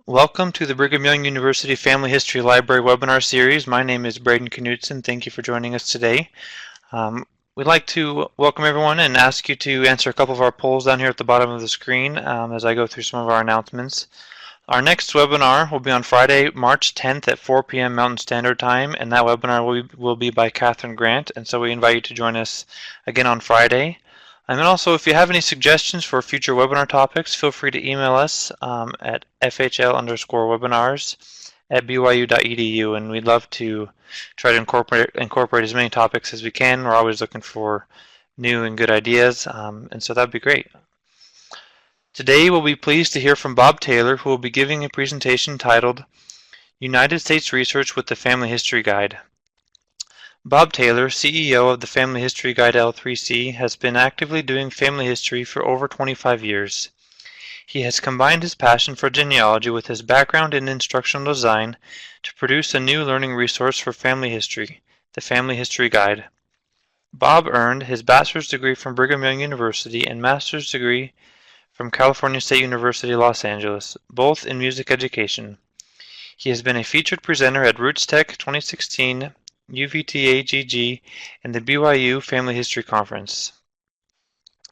Welcome to the Brigham Young University Family History Library webinar series. My name is Braden Knudsen. Thank you for joining us today. We'd like to welcome everyone and ask you to answer a couple of our polls down here at the bottom of the screen as I go through some of our announcements. Our next webinar will be on Friday, March 10th at 4 p.m. Mountain Standard Time, and that webinar will be by Catherine Grant, and so we invite you to join us again on Friday. And then also, if you have any suggestions for future webinar topics, feel free to email us at fhl_webinars@byu.edu, and we'd love to try to incorporate as many topics as we can. We're always looking for new and good ideas, and so that'd be great. Today we'll be pleased to hear from Bob Taylor, who will be giving a presentation titled United States Research with the Family History Guide. Bob Taylor, CEO of the Family History Guide L3C, has been actively doing family history for over 25 years. He has combined his passion for genealogy with his background in instructional design to produce a new learning resource for family history, the Family History Guide. Bob earned his bachelor's degree from Brigham Young University and master's degree from California State University, Los Angeles, both in music education. He has been a featured presenter at Roots Tech 2016, UVTAGG, and the BYU Family History Conference,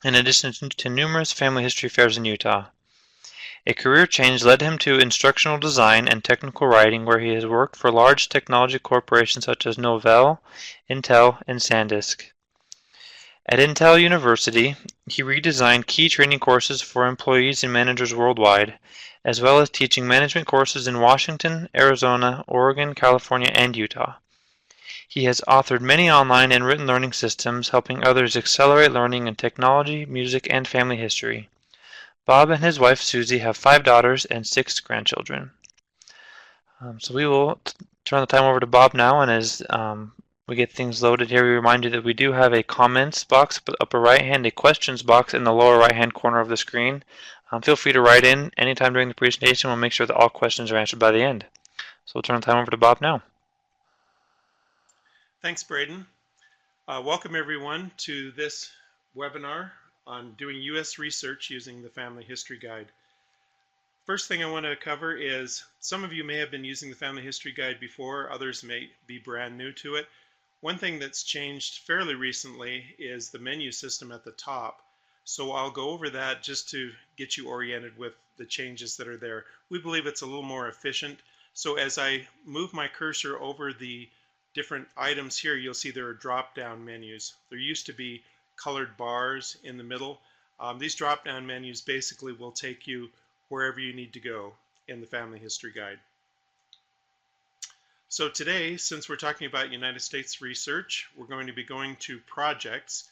in addition to numerous family history fairs in Utah. A career change led him to instructional design and technical writing, where he has worked for large technology corporations such as Novell, Intel, and SanDisk. At Intel University, he redesigned key training courses for employees and managers worldwide, as well as teaching management courses in Washington, Arizona, Oregon, California, and Utah. He has authored many online and written learning systems, helping others accelerate learning in technology, music, and family history. Bob and his wife Susie have 5 daughters and 6 grandchildren. So we will turn the time over to Bob now, and as we get things loaded here, we remind you that we do have a comments box upper right hand, a questions box in the lower right hand corner of the screen. Feel free to write in anytime during the presentation. We'll make sure that all questions are answered by the end. So we'll turn the time over to Bob now. Thanks, Braden. Welcome everyone to this webinar on doing U.S. research using the Family History Guide. First thing I want to cover is some of you may have been using the Family History Guide before, others may be brand new to it. One thing that's changed fairly recently is the menu system at the top. So I'll go over that just to get you oriented with the changes that are there. We believe it's a little more efficient. So as I move my cursor over the different items here, you'll see there are drop-down menus. There used to be colored bars in the middle. These drop-down menus basically will take you wherever you need to go in the Family History Guide. So today, since we're talking about United States research, we're going to be going to projects.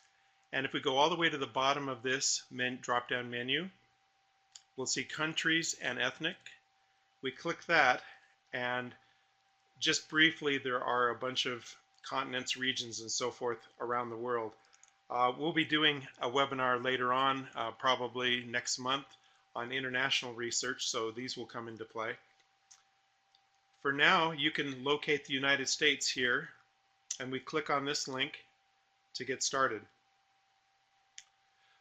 And if we go all the way to the bottom of this drop-down menu, we'll see countries and ethnic. We click that, and just briefly, there are a bunch of continents, regions, and so forth around the world. We'll be doing a webinar later on, probably next month, on international research, so these will come into play. For now, you can locate the United States here, and we click on this link to get started.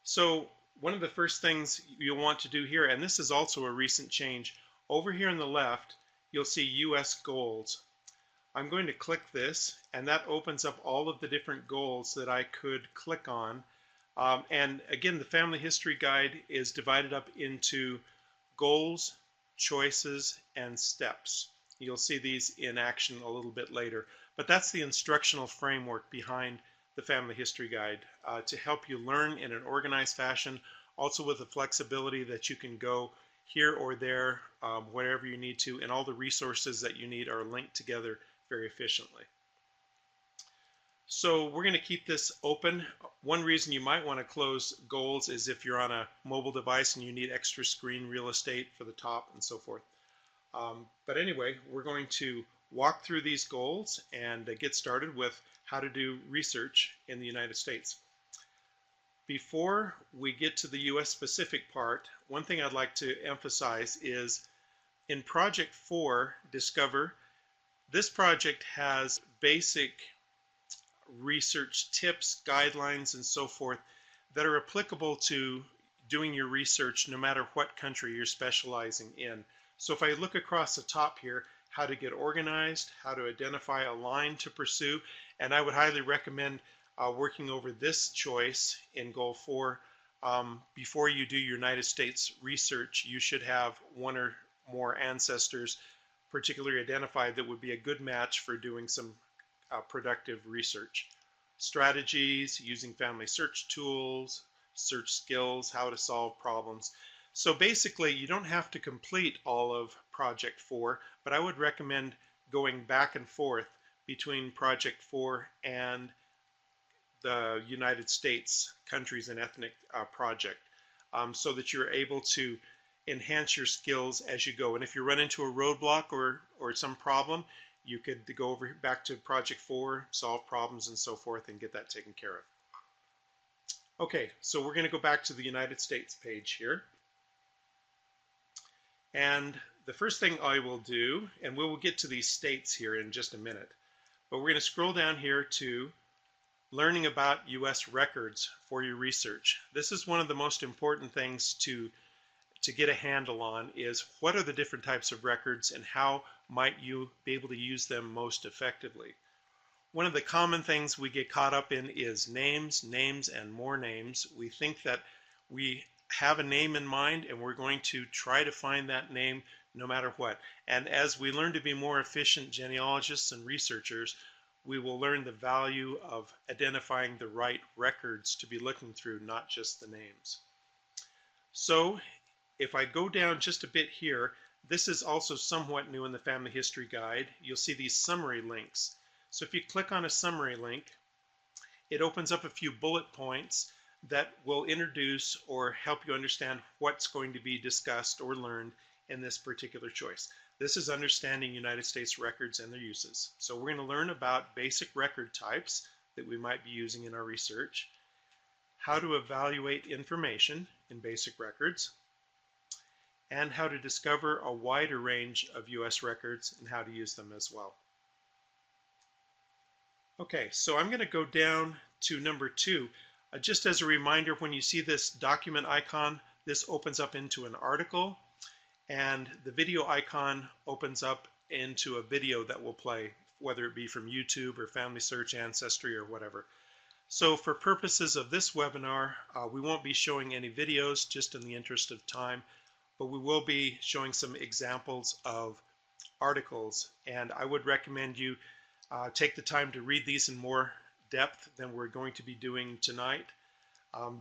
So one of the first things you'll want to do here, and this is also a recent change, over here on the left, you'll see U.S. goals. I'm going to click this, and that opens up all of the different goals that I could click on. And again, the Family History Guide is divided up into goals, choices, and steps. You'll see these in action a little bit later. But that's the instructional framework behind the Family History Guide to help you learn in an organized fashion, also with the flexibility that you can go here or there, wherever you need to, and all the resources that you need are linked together very efficiently. So we're going to keep this open. One reason you might want to close goals is if you're on a mobile device and you need extra screen real estate for the top and so forth. But anyway, we're going to walk through these goals and get started with how to do research in the United States. Before we get to the U.S. specific part, one thing I'd like to emphasize is in Project 4, Discover, this project has basic research tips, guidelines, and so forth that are applicable to doing your research no matter what country you're specializing in. So if I look across the top here, how to get organized, how to identify a line to pursue, and I would highly recommend working over this choice in Goal 4. Before you do United States research, you should have one or more ancestors particularly identified that would be a good match for doing some productive research. Strategies, using family search tools, search skills, how to solve problems. So basically, you don't have to complete all of Project 4, but I would recommend going back and forth between Project 4 and the United States Countries and Ethnic Project, so that you're able to enhance your skills as you go. And if you run into a roadblock or some problem, you could go over back to Project 4, solve problems and so forth, and get that taken care of. Okay, so we're going to go back to the United States page here. And the first thing I will do, and we will get to these states here in just a minute, but we're going to scroll down here to learning about U.S. records for your research. This is one of the most important things to get a handle on, is what are the different types of records and how might you be able to use them most effectively. One of the common things we get caught up in is names, and more names. We think that we have a name in mind and we're going to try to find that name no matter what. And as we learn to be more efficient genealogists and researchers, we will learn the value of identifying the right records to be looking through, not just the names. So if I go down just a bit here, this is also somewhat new in the Family History Guide. You'll see these summary links. So if you click on a summary link, it opens up a few bullet points that will introduce or help you understand what's going to be discussed or learned in this particular choice. This is understanding United States records and their uses. So we're going to learn about basic record types that we might be using in our research, how to evaluate information in basic records, and how to discover a wider range of U.S. records and how to use them as well. Okay, so I'm going to go down to number 2. Just as a reminder, when you see this document icon, this opens up into an article, and the video icon opens up into a video that will play, whether it be from YouTube or Family Search, Ancestry, or whatever. So for purposes of this webinar, we won't be showing any videos, just in the interest of time, but we will be showing some examples of articles, and I would recommend you take the time to read these in more depth than we're going to be doing tonight.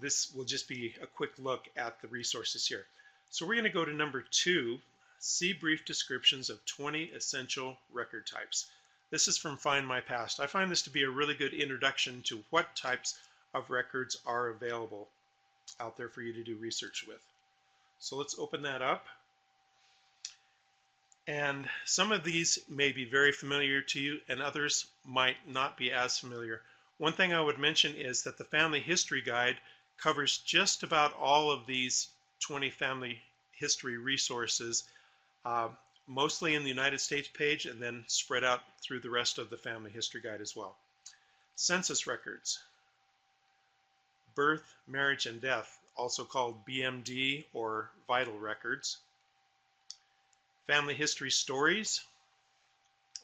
This will just be a quick look at the resources here. So we're going to go to number 2, see brief descriptions of 20 essential record types. This is from Find My Past. I find this to be a really good introduction to what types of records are available out there for you to do research with. So let's open that up. And some of these may be very familiar to you and others might not be as familiar. One thing I would mention is that the Family History Guide covers just about all of these 20 family history resources, mostly in the United States page and then spread out through the rest of the Family History Guide as well. Census records, birth, marriage, and death, also called BMD or vital records. Family history stories.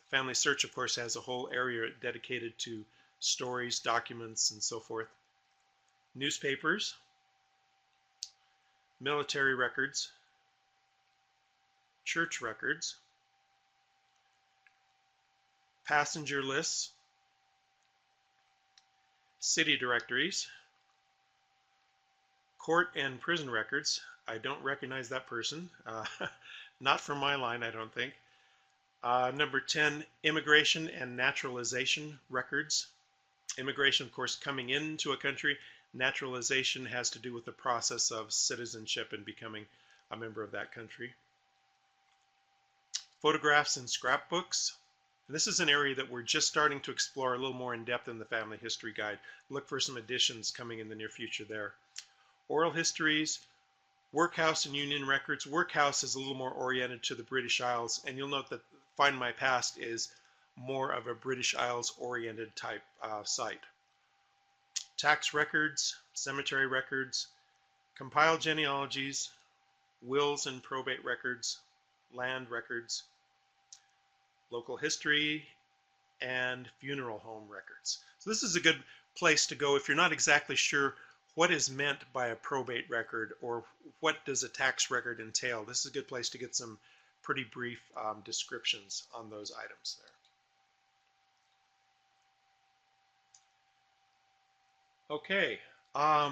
Family Search, of course, has a whole area dedicated to stories, documents, and so forth. Newspapers, military records, church records, passenger lists, city directories, court and prison records. I don't recognize that person. Not from my line, I don't think. Number 10, immigration and naturalization records. Immigration, of course, coming into a country. Naturalization has to do with the process of citizenship and becoming a member of that country. Photographs and scrapbooks. And this is an area that we're just starting to explore a little more in depth in the Family History Guide. Look for some additions coming in the near future there. Oral histories, workhouse and union records. Workhouse is a little more oriented to the British Isles, and you'll note that Find My Past is more of a British Isles oriented type site. Tax records, cemetery records, compiled genealogies, wills and probate records, land records, local history, and funeral home records. So this is a good place to go if you're not exactly sure what is meant by a probate record or what does a tax record entail. This is a good place to get some pretty brief descriptions on those items there. Okay,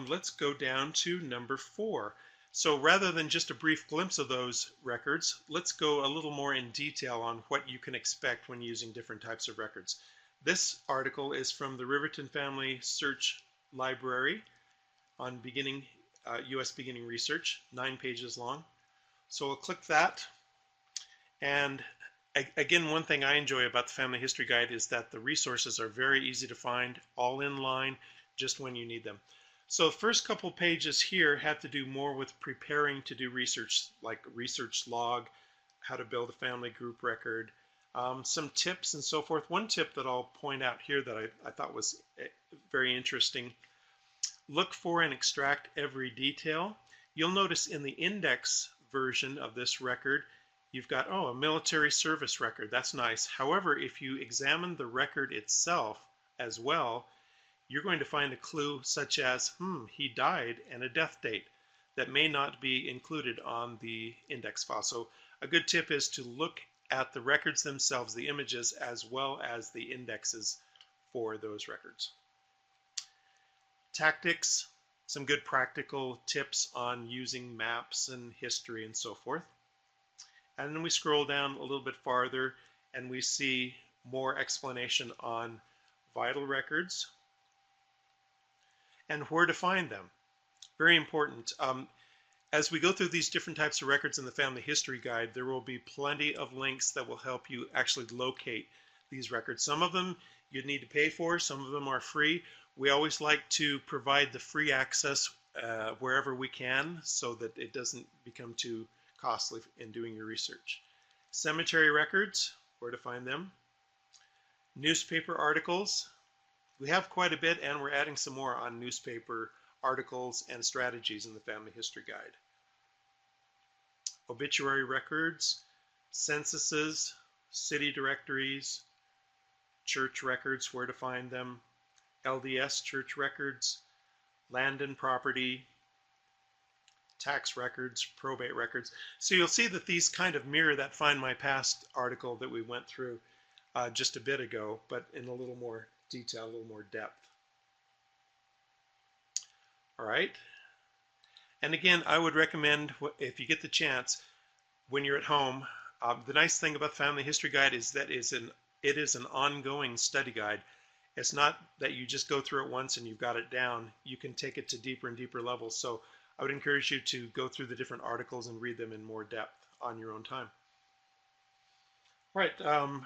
let's go down to number 4. So rather than just a brief glimpse of those records, let's go a little more in detail on what you can expect when using different types of records. This article is from the Riverton Family Search Library on U.S. beginning research, 9 pages long. So we'll click that. And again, one thing I enjoy about the Family History Guide is that the resources are very easy to find, all in line, just when you need them. So the first couple pages here have to do more with preparing to do research, like research log, how to build a family group record, some tips and so forth. One tip that I'll point out here that I thought was very interesting: look for and extract every detail. You'll notice in the index version of this record, you've got, oh, a military service record. That's nice. However, if you examine the record itself as well, you're going to find a clue such as, he died and a death date that may not be included on the index file. So a good tip is to look at the records themselves, the images, as well as the indexes for those records. Tactics, some good practical tips on using maps and history and so forth. And then we scroll down a little bit farther and we see more explanation on vital records and where to find them. Very important. As we go through these different types of records in the Family History Guide, there will be plenty of links that will help you actually locate these records. Some of them you need to pay for, some of them are free. We always like to provide the free access wherever we can so that it doesn't become too costly in doing your research. Cemetery records, where to find them. Newspaper articles. We have quite a bit, and we're adding some more on newspaper articles and strategies in the Family History Guide. Obituary records, censuses, city directories, church records, where to find them, LDS church records, land and property, tax records, probate records. So you'll see that these kind of mirror that Find My Past article that we went through just a bit ago, but in a little more detail, a little more depth. All right. And again, I would recommend, if you get the chance, when you're at home, the nice thing about the Family History Guide is that it is an ongoing study guide. It's not that you just go through it once and you've got it down. You can take it to deeper and deeper levels. So I would encourage you to go through the different articles and read them in more depth on your own time. All right.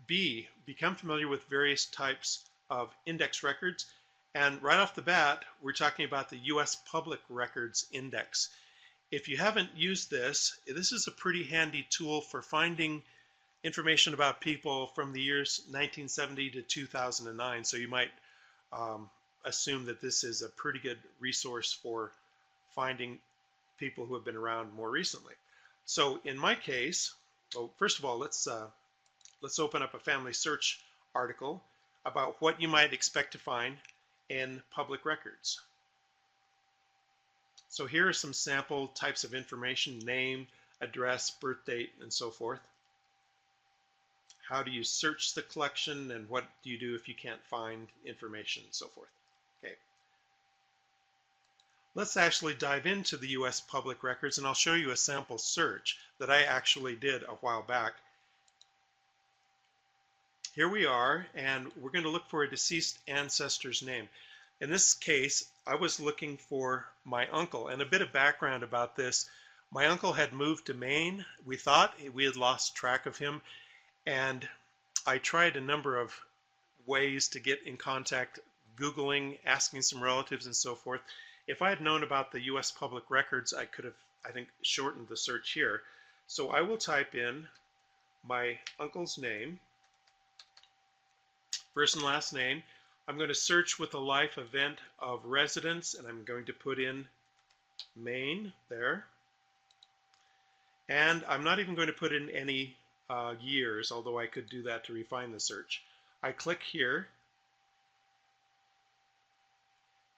B, become familiar with various types of index records. And right off the bat, we're talking about the U.S. Public Records Index. If you haven't used this, this is a pretty handy tool for finding information about people from the years 1970 to 2009. So you might assume that this is a pretty good resource for finding people who have been around more recently. So in my case, first of all, let's open up a family search article about what you might expect to find in public records. So here are some sample types of information: name, address, birth date, and so forth. How do you search the collection, and what do you do if you can't find information, and so forth. Okay. Let's actually dive into the U.S. public records, and I'll show you a sample search that I actually did a while back. Here we are, and we're going to look for a deceased ancestor's name. In this case, I was looking for my uncle, and a bit of background about this. My uncle had moved to Maine. We thought we had lost track of him, and I tried a number of ways to get in contact, Googling, asking some relatives, and so forth. If I had known about the U.S. public records, I could have, I think, shortened the search here. So I will type in my uncle's name, first and last name. I'm going to search with a life event of residence, and I'm going to put in Maine there. And I'm not even going to put in any years, although I could do that to refine the search. I click here,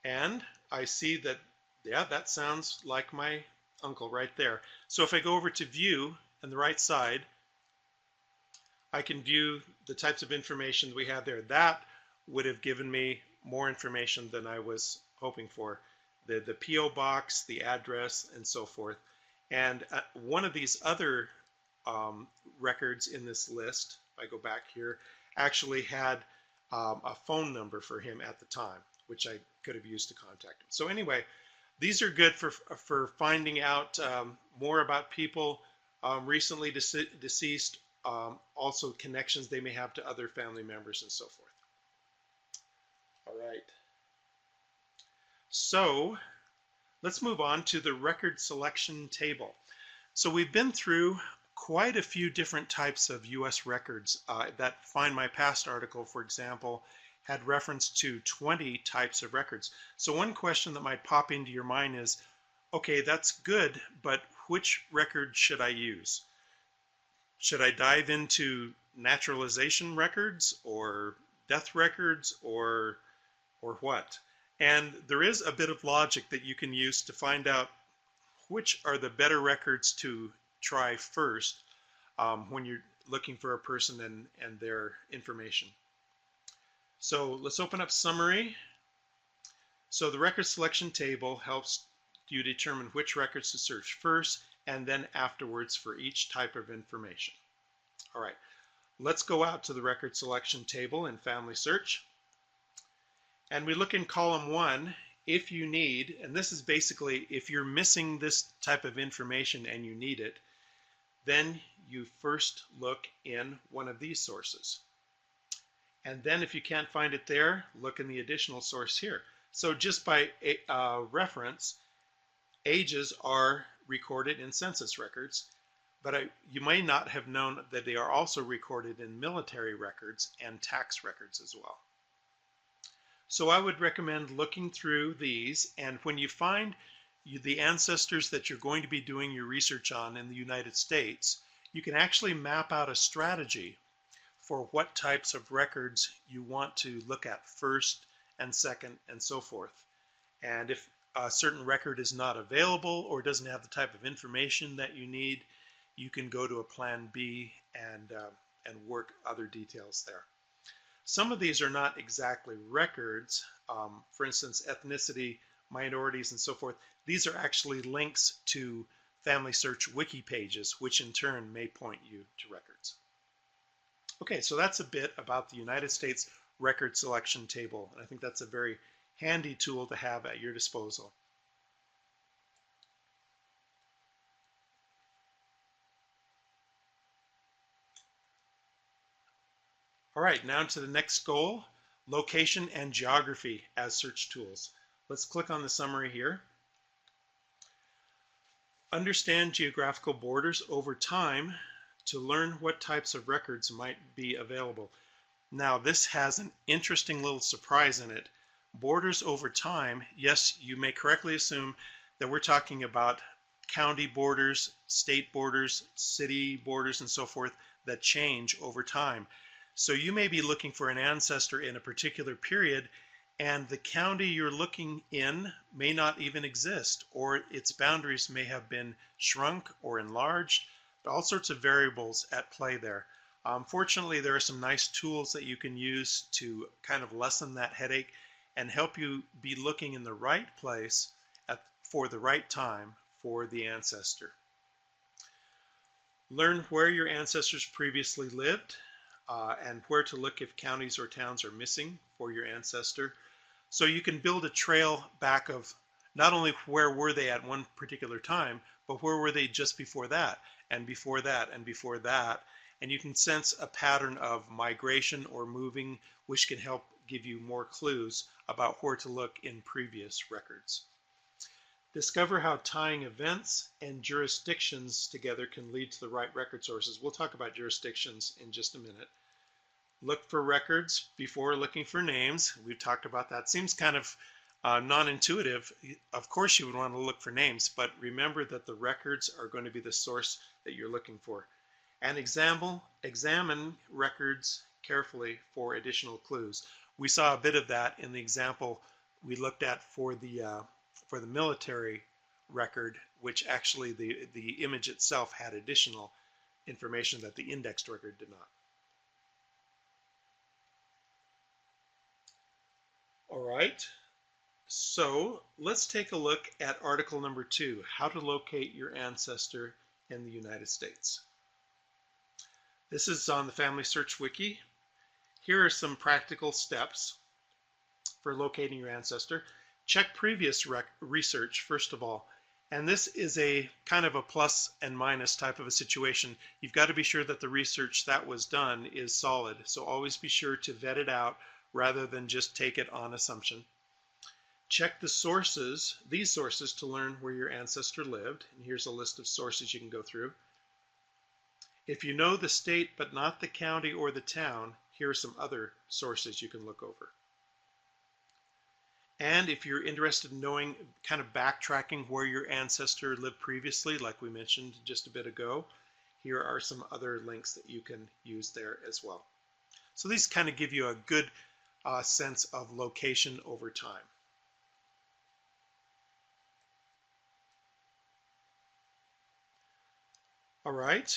and I see that, yeah, that sounds like my uncle right there. So if I go over to View on the right side, I can view the types of information we have there. That would have given me more information than I was hoping for. The P.O. box, the address, and so forth. And one of these other records in this list, if I go back here, actually had a phone number for him at the time, which I could have used to contact him. So anyway, these are good for finding out more about people recently deceased, also connections they may have to other family members and so forth. All right. So let's move on to the record selection table. So we've been through quite a few different types of U.S. records. That Find My Past article, for example, had reference to 20 types of records. So one question that might pop into your mind is, okay, that's good, but which record should I use? Should I dive into naturalization records or death records or what? And there is a bit of logic that you can use to find out which are the better records to try first when you're looking for a person and their information. So let's open up Summary. So the record selection table helps you determine which records to search first and then afterwards for each type of information. All right, let's go out to the record selection table in Family Search. And we look in column 1 if you need, and this is basically if you're missing this type of information and you need it, then you first look in one of these sources. And then if you can't find it there, look in the additional source here. So just by reference, ages are recorded in census records, but you may not have known that they are also recorded in military records and tax records as well. So I would recommend looking through these, and when you find the ancestors that you're going to be doing your research on in the United States, you can actually map out a strategy for what types of records you want to look at first and second and so forth. And if a certain record is not available or doesn't have the type of information that you need, you can go to a plan B and work other details there. Some of these are not exactly records. For instance, ethnicity, minorities, and so forth. These are actually links to Family Search wiki pages, which in turn may point you to records. Okay, so that's a bit about the United States record selection table. And I think that's a very handy tool to have at your disposal. All right, now to the next goal, location and geography as search tools. Let's click on the summary here. Understand geographical borders over time to learn what types of records might be available. Now, this has an interesting little surprise in it. Borders over time, yes, you may correctly assume that we're talking about county borders, state borders, city borders, and so forth that change over time. So you may be looking for an ancestor in a particular period, and the county you're looking in may not even exist, or its boundaries may have been shrunk or enlarged. All sorts of variables at play there. Fortunately, there are some nice tools that you can use to kind of lessen that headache and help you be looking in the right place for the right time for the ancestor. Learn where your ancestors previously lived and where to look if counties or towns are missing for your ancestor. So you can build a trail back of not only where were they at one particular time, but where were they just before that, and before that, and before that. And you can sense a pattern of migration or moving, which can help give you more clues about where to look in previous records. Discover how tying events and jurisdictions together can lead to the right record sources. We'll talk about jurisdictions in just a minute. Look for records before looking for names. We've talked about that. Seems kind of non-intuitive. Of course you would want to look for names, but remember that the records are going to be the source that you're looking for. And examine records carefully for additional clues. We saw a bit of that in the example we looked at for the military record, which actually the image itself had additional information that the indexed record did not. All right, so let's take a look at article number 2, how to locate your ancestor in the United States. This is on the Family Search Wiki. Here are some practical steps for locating your ancestor. Check previous research, first of all. And this is a kind of a plus and minus type of a situation. You've got to be sure that the research that was done is solid. So always be sure to vet it out rather than just take it on assumption. Check the sources, these sources, to learn where your ancestor lived. And here's a list of sources you can go through. If you know the state but not the county or the town, here are some other sources you can look over. And if you're interested in knowing, kind of backtracking where your ancestor lived previously, like we mentioned just a bit ago, here are some other links that you can use there as well. So these kind of give you a good sense of location over time. All right,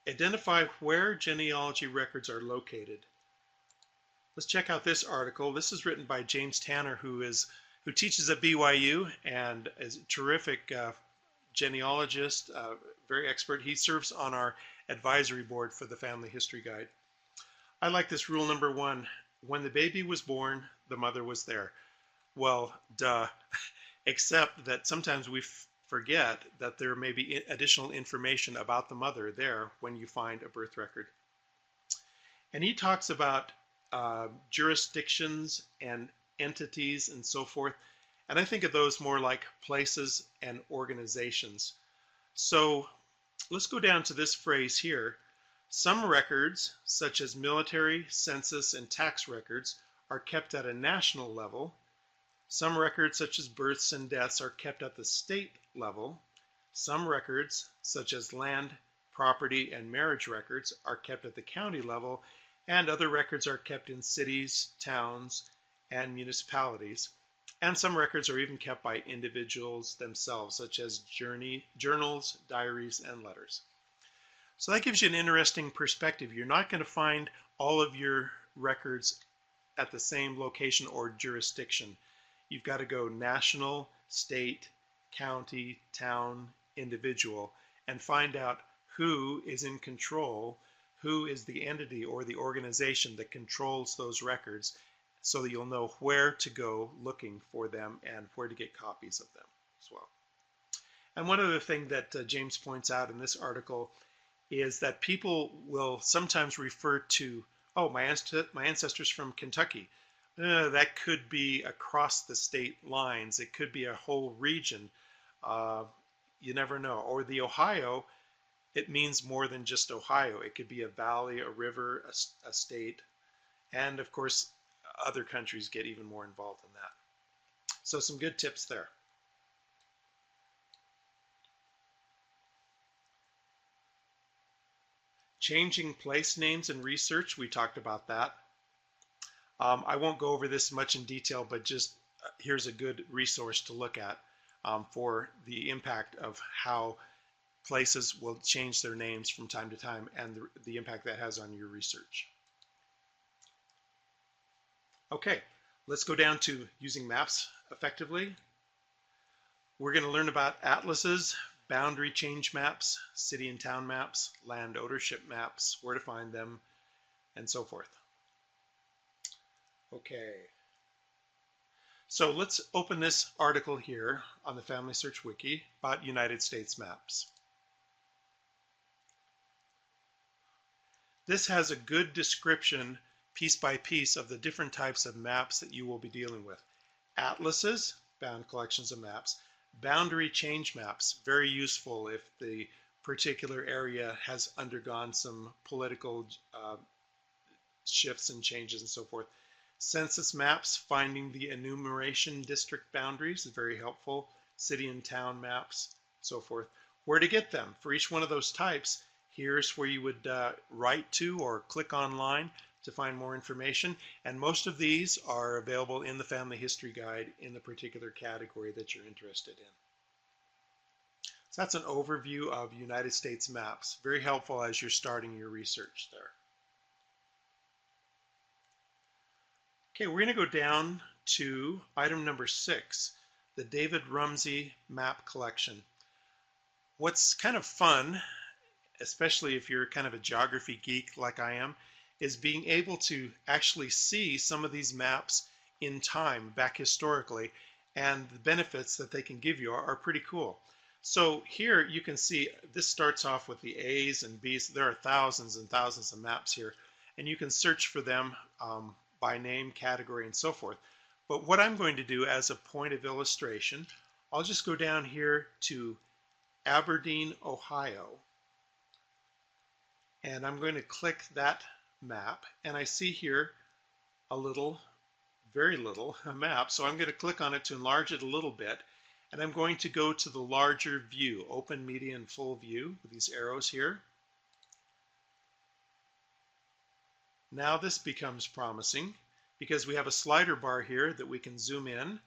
identify where genealogy records are located. Let's check out this article. This is written by James Tanner, who teaches at BYU and is a terrific genealogist, very expert. He serves on our advisory board for the Family History Guide. I like this rule number 1. When the baby was born, the mother was there. Well, duh. Except that sometimes we forget that there may be additional information about the mother there when you find a birth record. And he talks about jurisdictions and entities and so forth. And I think of those more like places and organizations. So let's go down to this phrase here. Some records, such as military, census, and tax records, are kept at a national level. Some records, such as births and deaths, are kept at the state level. Some records, such as land, property, and marriage records, are kept at the county level. And other records are kept in cities, towns, and municipalities. And some records are even kept by individuals themselves, such as journals, diaries, and letters. So that gives you an interesting perspective. You're not going to find all of your records at the same location or jurisdiction. You've got to go national, state, county, town, individual, and find out who is in control, who is the entity or the organization that controls those records, so that you'll know where to go looking for them and where to get copies of them as well. And one other thing that James points out in this article is that people will sometimes refer to, oh, my ancestor's from Kentucky. That could be across the state lines. It could be a whole region. You never know. Or the Ohio, it means more than just Ohio. It could be a valley, a river, a state, and of course, other countries get even more involved in that. So some good tips there. Changing place names in research, we talked about that. I won't go over this much in detail, but just here's a good resource to look at for the impact of how places will change their names from time to time and the impact that has on your research. Okay, let's go down to using maps effectively. We're going to learn about atlases, boundary change maps, city and town maps, land ownership maps, where to find them, and so forth. Okay, so let's open this article here on the Family Search Wiki about United States maps. This has a good description, piece by piece, of the different types of maps that you will be dealing with. Atlases, bound collections of maps. Boundary change maps, very useful if the particular area has undergone some political shifts and changes and so forth. Census maps, finding the enumeration district boundaries is very helpful. City and town maps, so forth. Where to get them? For each one of those types, here's where you would write to or click online to find more information. And most of these are available in the Family History Guide in the particular category that you're interested in. So that's an overview of United States maps. Very helpful as you're starting your research there. Okay, we're going to go down to item number 6, the David Rumsey map collection. What's kind of fun, especially if you're kind of a geography geek like I am, is being able to actually see some of these maps in time, back historically, and the benefits that they can give you are pretty cool. So here you can see this starts off with the A's and B's. There are thousands and thousands of maps here, and you can search for them by name, category, and so forth. But what I'm going to do as a point of illustration, I'll just go down here to Aberdeen, Ohio, and I'm going to click that map, and I see here a little, very little map, so I'm going to click on it to enlarge it a little bit, and I'm going to go to the larger view, open, media, and full view with these arrows here. Now this becomes promising because we have a slider bar here that we can zoom in,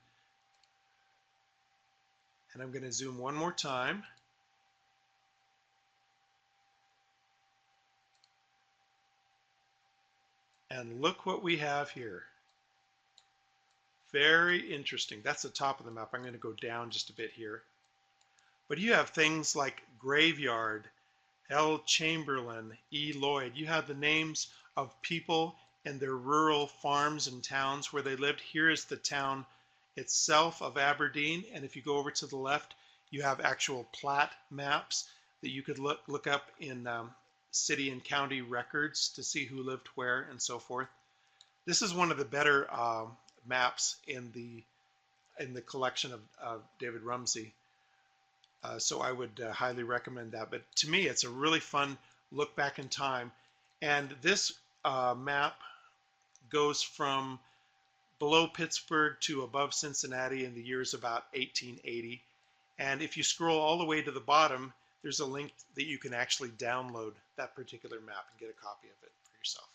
and I'm going to zoom one more time. And look what we have here. Very interesting. That's the top of the map. I'm going to go down just a bit here. But you have things like Graveyard, L. Chamberlain, E. Lloyd. You have the names of people and their rural farms and towns where they lived. Here is the town itself of Aberdeen. And if you go over to the left, you have actual plat maps that you could look up in city and county records to see who lived where and so forth. This is one of the better maps in the collection of David Rumsey. So I would highly recommend that. But to me, it's a really fun look back in time. And this map goes from below Pittsburgh to above Cincinnati in the years about 1880. And if you scroll all the way to the bottom, there's a link that you can actually download that particular map and get a copy of it for yourself.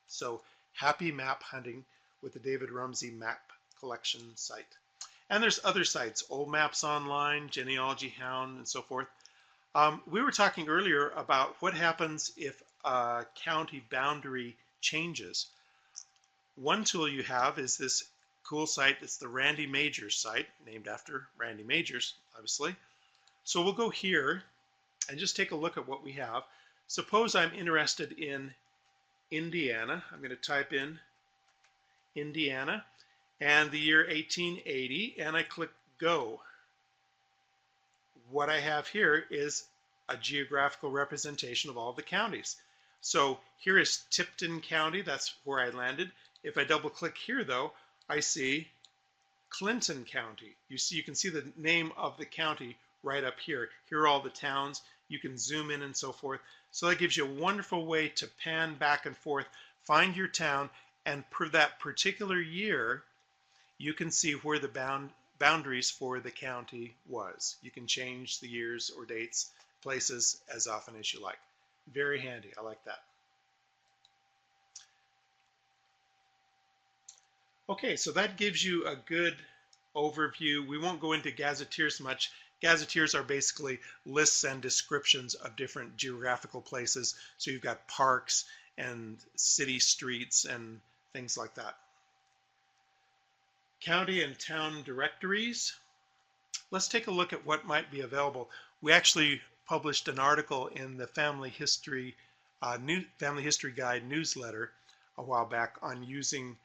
So happy map hunting with the David Rumsey map collection site. And there's other sites, Old Maps Online, Genealogy Hound, and so forth. We were talking earlier about what happens if a county boundary changes. One tool you have is this cool site. It's the Randy Majors site, named after Randy Majors, obviously. So we'll go here and just take a look at what we have. Suppose I'm interested in Indiana. I'm going to type in Indiana and the year 1880, and I click go. What I have here is a geographical representation of all the counties. So here is Tipton County. That's where I landed. If I double click here, though, I see Clinton County. You can see the name of the county right up here. Here are all the towns. You can zoom in and so forth. So that gives you a wonderful way to pan back and forth, find your town, and per that particular year, you can see where the boundaries for the county was. You can change the years or dates, places as often as you like. Very handy. I like that. Okay, so that gives you a good overview. We won't go into Gazetteers much. Gazetteers are basically lists and descriptions of different geographical places. So you've got parks and city streets and things like that. County and town directories. Let's take a look at what might be available. We actually published an article in the Family History Guide newsletter a while back on using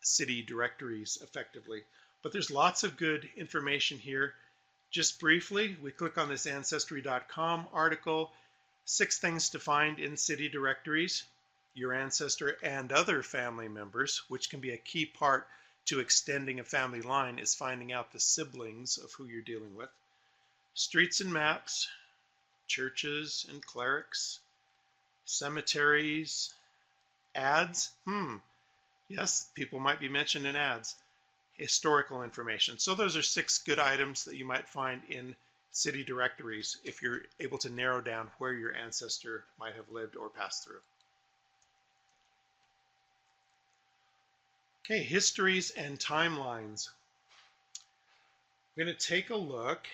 city directories effectively. But there's lots of good information here. Just briefly, we click on this Ancestry.com article, 6 things to find in city directories, your ancestor and other family members, which can be a key part to extending a family line, is finding out the siblings of who you're dealing with. Streets and maps, churches and clerics, cemeteries, ads. Yes, people might be mentioned in ads. Historical information. So those are 6 good items that you might find in city directories if you're able to narrow down where your ancestor might have lived or passed through. Okay, histories and timelines. We're going to take a look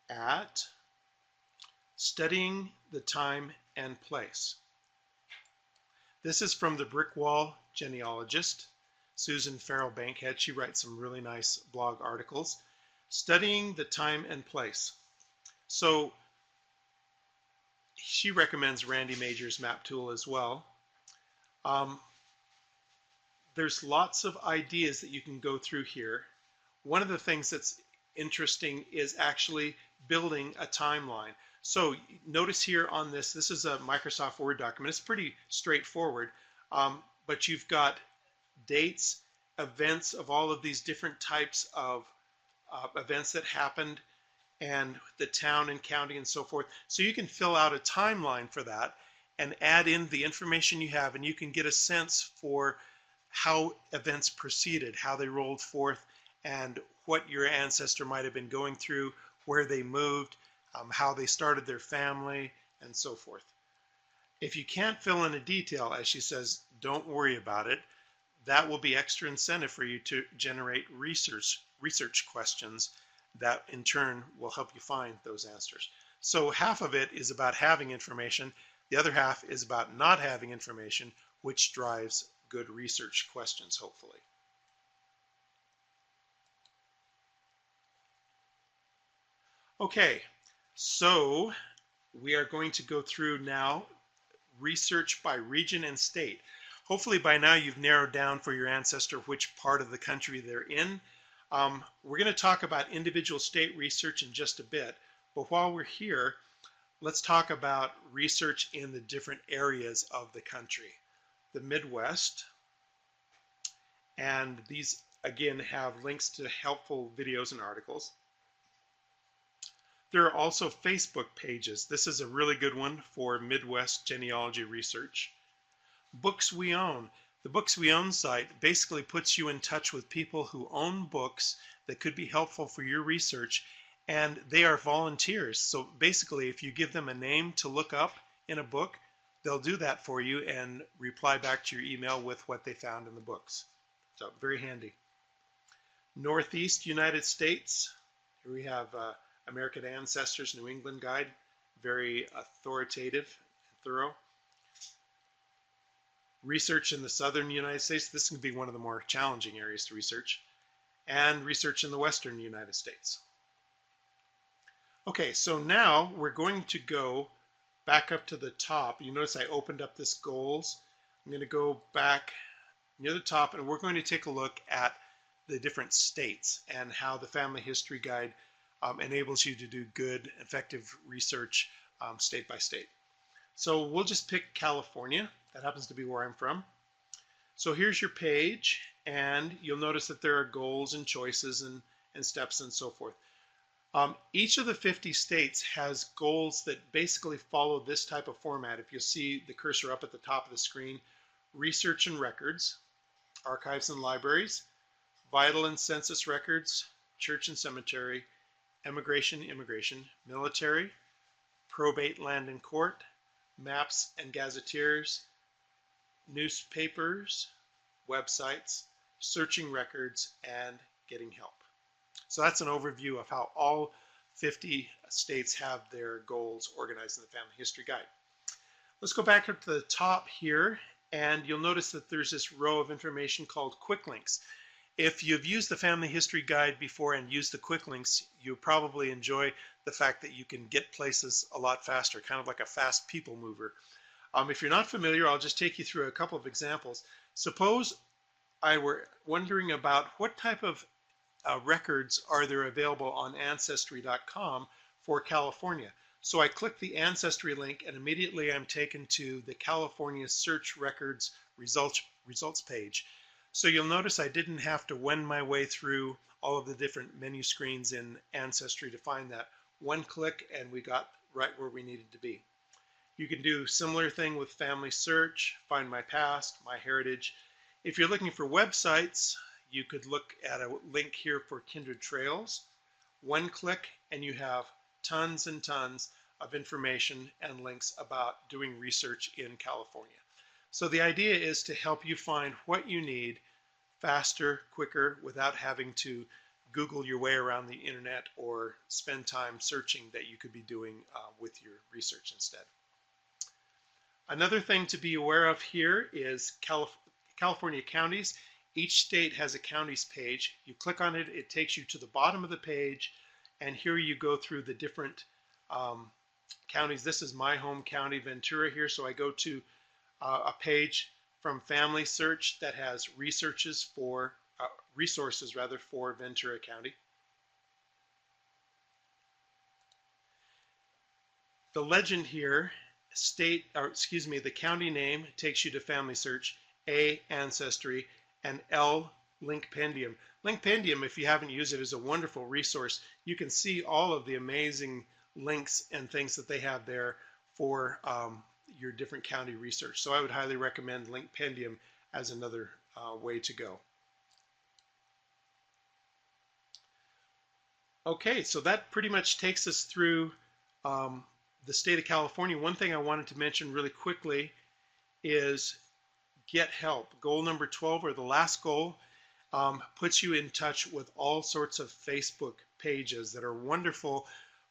at studying the time and place. This is from the Brick Wall genealogist, Susan Farrell Bankhead. She writes some really nice blog articles. Studying the time and place. So she recommends Randy Major's map tool as well. There's lots of ideas that you can go through here. One of the things that's interesting is actually building a timeline. So notice here on this is a Microsoft Word document. It's pretty straightforward, but you've got dates, events of all of these different types of events that happened, and the town and county and so forth. So you can fill out a timeline for that and add in the information you have, and you can get a sense for how events proceeded, how they rolled forth, and what your ancestor might have been going through, where they moved, how they started their family, and so forth. If you can't fill in a detail, as she says, don't worry about it. That will be extra incentive for you to generate research questions that in turn will help you find those answers. So half of it is about having information. The other half is about not having information, which drives good research questions, hopefully. Okay, so we are going to go through now research by region and state. Hopefully by now you've narrowed down for your ancestor which part of the country they're in. We're going to talk about individual state research in just a bit, but while we're here, let's talk about research in the different areas of the country. The Midwest, and these again have links to helpful videos and articles. There are also Facebook pages. This is a really good one for Midwest genealogy research. Books We Own. The Books We Own site basically puts you in touch with people who own books that could be helpful for your research, and they are volunteers. So basically, if you give them a name to look up in a book, they'll do that for you and reply back to your email with what they found in the books. So very handy. Northeast United States. Here we have American Ancestors New England Guide. Very authoritative and thorough. Research in the southern United States. This can be one of the more challenging areas to research. And research in the western United States. Okay, so now we're going to go back up to the top. You notice I opened up this goals. I'm going to go back near the top, and we're going to take a look at the different states and how the Family History Guide enables you to do good, effective research state by state. So we'll just pick California. That happens to be where I'm from. So here's your page, and you'll notice that there are goals and choices and steps and so forth. Each of the 50 states has goals that basically follow this type of format. If you see the cursor up at the top of the screen, research and records, archives and libraries, vital and census records, church and cemetery, immigration, military, probate, land and court, maps and gazetteers, newspapers, websites, searching records, and getting help. So that's an overview of how all 50 states have their goals organized in the Family History Guide. Let's go back up to the top here, and you'll notice that there's this row of information called quick links. If you've used the Family History Guide before and used the quick links, you probably enjoy the fact that you can get places a lot faster, kind of like a fast people mover. If you're not familiar, I'll just take you through a couple of examples. Suppose I were wondering about what type of records are there available on Ancestry.com for California. So I click the Ancestry link, and immediately I'm taken to the California Search Records results page. So you'll notice I didn't have to wend my way through all of the different menu screens in Ancestry to find that. One click and we got right where we needed to be. You can do similar thing with Family Search, Find My Past, My Heritage. If you're looking for websites, you could look at a link here for Kindred Trails. One click and you have tons and tons of information and links about doing research in California. So the idea is to help you find what you need faster, quicker, without having to Google your way around the internet or spend time searching that you could be doing with your research instead. Another thing to be aware of here is California counties. Each state has a counties page. You click on it, it takes you to the bottom of the page, and here you go through the different counties. This is my home county, Ventura here, so I go to a page from Family Search that has resources for Ventura County. The legend here, the county name takes you to Family Search, A, Ancestry, and L, Linkpendium. Linkpendium, if you haven't used it, is a wonderful resource. You can see all of the amazing links and things that they have there for your different county research. So I would highly recommend Linkpendium as another way to go. Okay, so that pretty much takes us through the state of California. One thing I wanted to mention really quickly is get help. Goal number 12, or the last goal, puts you in touch with all sorts of Facebook pages that are wonderful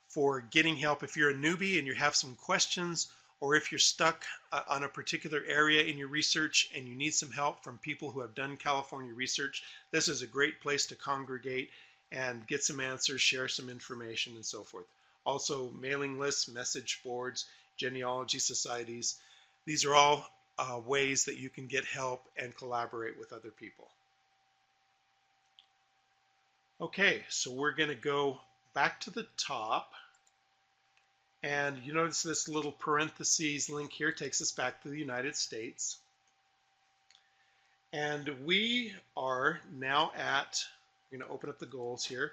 for getting help. If you're a newbie and you have some questions, or if you're stuck on a particular area in your research and you need some help from people who have done California research, this is a great place to congregate and get some answers, share some information, and so forth. Also, mailing lists, message boards, genealogy societies. These are all ways that you can get help and collaborate with other people. Okay, so we're going to go back to the top. And you notice this little parentheses link here takes us back to the United States. And we are now at, I'm going to open up the goals here.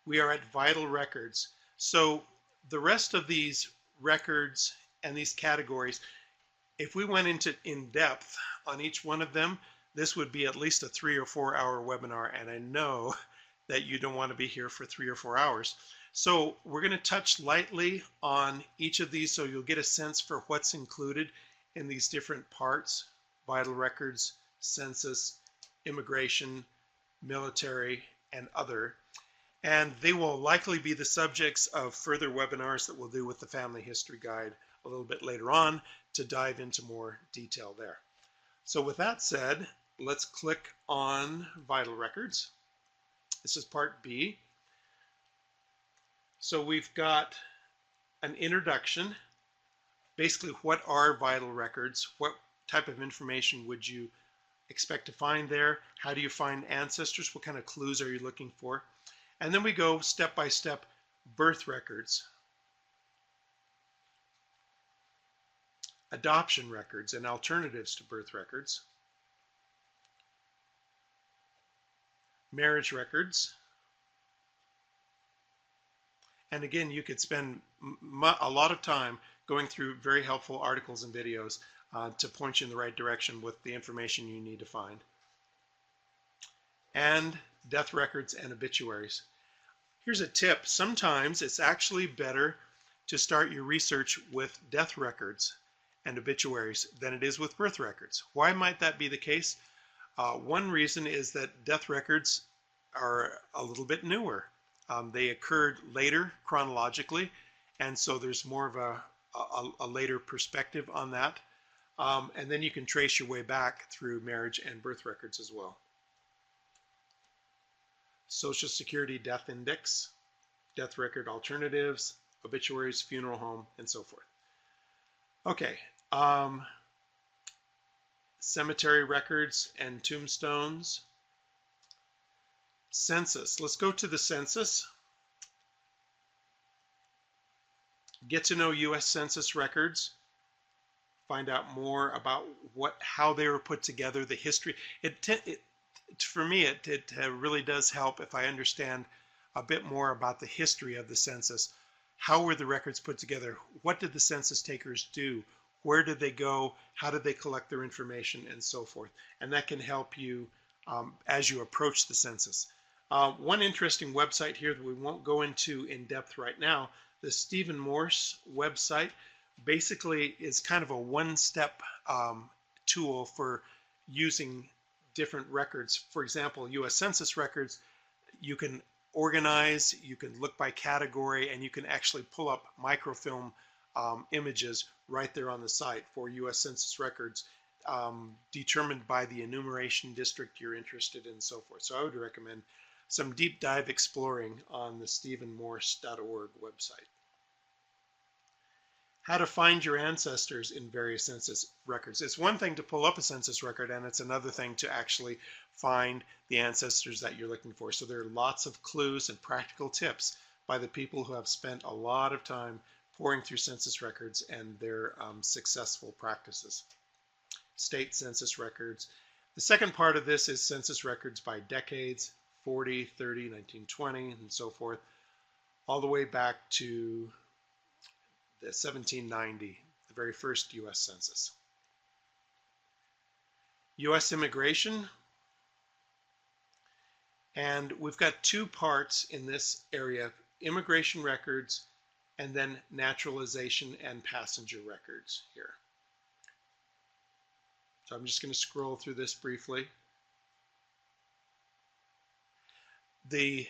We are at vital records. So the rest of these records and these categories, if we went into in depth on each one of them, this would be at least a 3 or 4 hour webinar. And I know that you don't want to be here for 3 or 4 hours. So we're going to touch lightly on each of these so you'll get a sense for what's included in these different parts: vital records, census, immigration, military, and other. And they will likely be the subjects of further webinars that we'll do with the Family History Guide a little bit later on to dive into more detail there. So with that said, let's click on vital records. This is part B. So we've got an introduction. Basically, what are vital records? What type of information would you expect to find there? How do you find ancestors? What kind of clues are you looking for? And then we go step by step: birth records, adoption records and alternatives to birth records, marriage records. And again, you could spend a lot of time going through very helpful articles and videos to point you in the right direction with the information you need to find. And death records and obituaries. Here's a tip. Sometimes it's actually better to start your research with death records and obituaries than it is with birth records. Why might that be the case? One reason is that death records are a little bit newer. They occurred later chronologically, and so there's more of a later perspective on that. And then you can trace your way back through marriage and birth records as well. Social Security death index, death record alternatives, obituaries, funeral home, and so forth. Okay, cemetery records and tombstones. Census. Let's go to the census. Get to know U.S. Census records. Find out more about how they were put together, the history. For me, it really does help if I understand a bit more about the history of the census. How were the records put together? What did the census takers do? where did they go, how did they collect their information, and so forth. And that can help you as you approach the census. One interesting website here that we won't go into in depth right now, the Stephen Morse website, basically is kind of a one-step tool for using different records. For example, U.S. Census records, you can organize, you can look by category, and you can actually pull up microfilm images right there on the site for U.S. Census records, determined by the enumeration district you're interested in and so forth. So I would recommend some deep dive exploring on the stephenmorse.org website. How to find your ancestors in various census records. It's one thing to pull up a census record, and it's another thing to actually find the ancestors that you're looking for. So there are lots of clues and practical tips by the people who have spent a lot of time pouring through census records and their successful practices. State census records. The second part of this is census records by decades, 40, 30, 1920, and so forth, all the way back to the 1790, the very first U.S. Census. U.S. immigration, and we've got two parts in this area, immigration records and then naturalization and passenger records here. So I'm just going to scroll through this briefly. The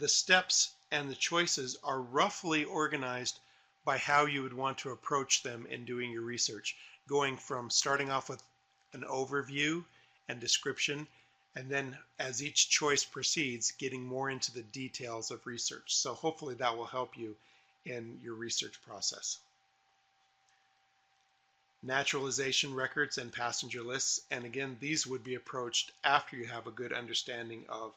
steps and the choices are roughly organized by how you would want to approach them in doing your research, going from starting off with an overview and description, and then as each choice proceeds, getting more into the details of research. So hopefully that will help you in your research process. Naturalization records and passenger lists, and again, these would be approached after you have a good understanding of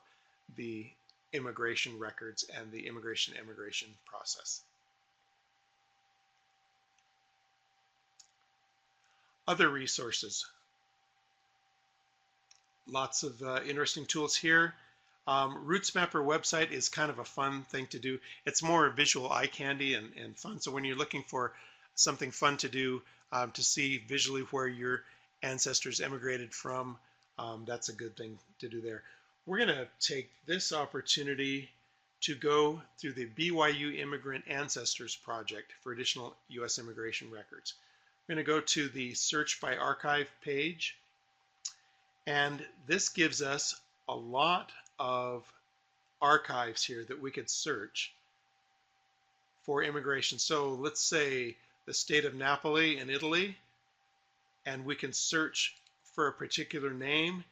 the immigration records and the immigration process. Other resources. Lots of interesting tools here. RootsMapper website is kind of a fun thing to do. It's more visual eye candy and fun. So when you're looking for something fun to do, to see visually where your ancestors emigrated from, that's a good thing to do there. We're going to take this opportunity to go through the BYU Immigrant Ancestors Project for additional U.S. immigration records. We're going to go to the Search by Archive page, and this gives us a lot of archives here that we could search for immigration. So let's say the state of Napoli in Italy, and we can search for a particular name,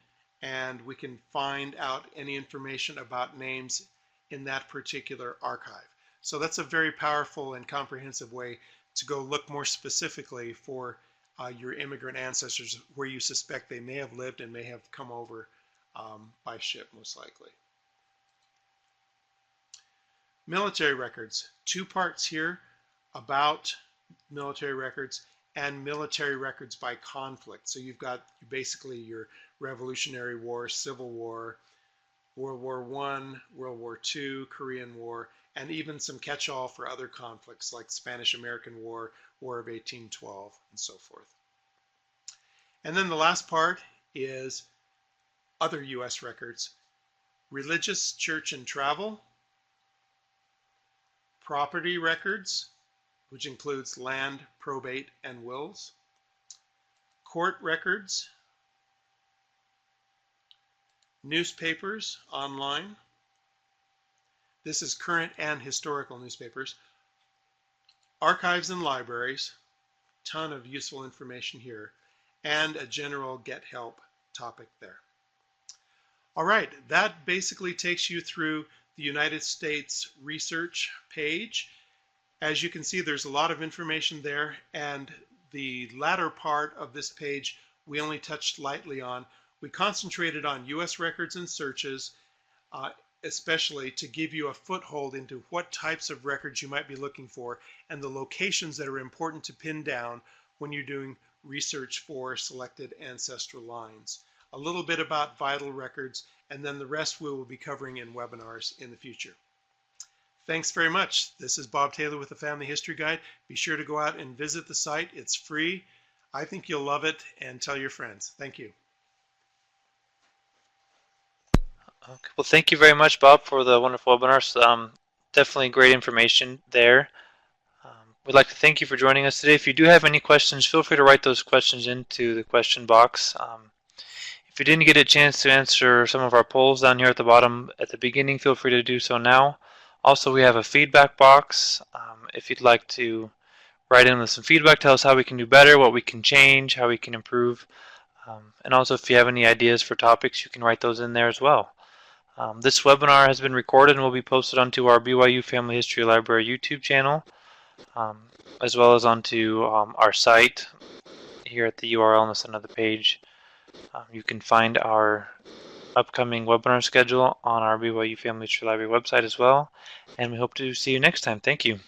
and we can find out any information about names in that particular archive. So that's a very powerful and comprehensive way to go look more specifically for your immigrant ancestors, where you suspect they may have lived and may have come over by ship, most likely. Military records. Two parts here about military records and military records by conflict. So you've got basically your Revolutionary War, Civil War, World War I, World War II, Korean War, and even some catch-all for other conflicts like Spanish-American War, War of 1812, and so forth. And then the last part is other U.S. records. Religious, church, and travel. Property records, which includes land, probate, and wills. Court records. Newspapers online. This is current and historical newspapers. Archives and libraries. Ton of useful information here. And a general get help topic there. All right, that basically takes you through the United States research page. As you can see, there's a lot of information there, and the latter part of this page we only touched lightly on. We concentrated on U.S. records and searches, especially to give you a foothold into what types of records you might be looking for and the locations that are important to pin down when you're doing research for selected ancestral lines. A little bit about vital records, and then the rest we will be covering in webinars in the future. Thanks very much. This is Bob Taylor with the Family History Guide. Be sure to go out and visit the site. It's free. I think you'll love it, and tell your friends. Thank you. Okay. Well, thank you very much, Bob, for the wonderful webinars. Definitely great information there. We'd like to thank you for joining us today. If you do have any questions, feel free to write those questions into the question box. If you didn't get a chance to answer some of our polls down here at the bottom at the beginning, feel free to do so now. Also, we have a feedback box. If you'd like to write in with some feedback, tell us how we can do better, what we can change, how we can improve. And also, if you have any ideas for topics, you can write those in there as well. This webinar has been recorded and will be posted onto our BYU Family History Library YouTube channel, as well as onto our site here at the URL on the center of the page. You can find our upcoming webinar schedule on our BYU Family History Library website as well, and we hope to see you next time. Thank you.